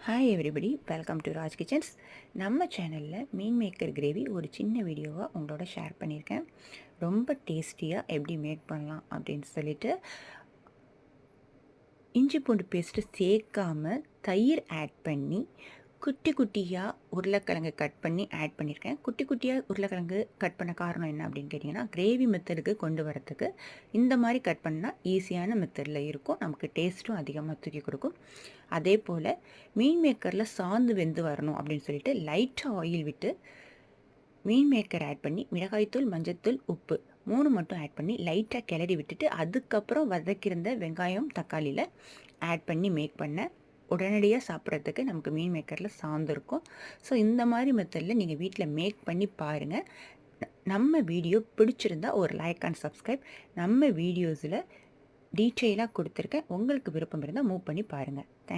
Hi everybody, welcome to Raj kitchens. நம்ம சேனலில் மீன் maker gravy ஒரு சின்ன வீடியோவாக உங்களோட ஷேர் பண்ணியிருக்கேன். ரொம்ப டேஸ்டியாக எப்படி மேக் பண்ணலாம் அப்படின்னு சொல்லிட்டு இஞ்சி பூண்டு பேஸ்ட்டு சேர்க்காமல் தயிர் ஆட் பண்ணி குட்டி குட்டியாக உருளைக்கிழங்கு கட் பண்ணி ஆட் பண்ணியிருக்கேன். குட்டி குட்டியாக உருளைக்கிழங்கு கட் பண்ண காரணம் என்ன அப்படின்னு கேட்டிங்கன்னா, கிரேவி மெத்தடுக்கு கொண்டு வரத்துக்கு இந்த மாதிரி கட் பண்ணால் ஈஸியான மெத்தடில் இருக்கும், நமக்கு டேஸ்ட்டும் அதிகமாக தூக்கி கொடுக்கும். அதே போல் மீன் மேக்கரில் சாந்து வெந்து வரணும் அப்படின்னு சொல்லிட்டு லைட்டாக ஆயில் விட்டு மீன் மேக்கர் ஆட் பண்ணி மிளகாய்த்தூள், மஞ்சத்தூள், உப்பு 3 மட்டும் ஆட் பண்ணி லைட்டாக கிளறி விட்டுட்டு அதுக்கப்புறம் வதக்கியிருந்த வெங்காயம், தக்காளியில் ஆட் பண்ணி மேக் பண்ண உடனடியாக சாப்பிட்றதுக்கு நமக்கு மீன் மேக்கரில் சாந்து இருக்கும். ஸோ இந்த மாதிரி மெத்தடில் நீங்கள் வீட்டில் மேக் பண்ணி பாருங்கள். நம்ம வீடியோ பிடிச்சிருந்தா ஒரு லைக் அண்ட் சப்ஸ்கிரைப். நம்ம வீடியோஸில் டீட்டெயிலாக கொடுத்துருக்கேன், உங்களுக்கு விருப்பம் இருந்தால் மூவ் பண்ணி பாருங்கள்.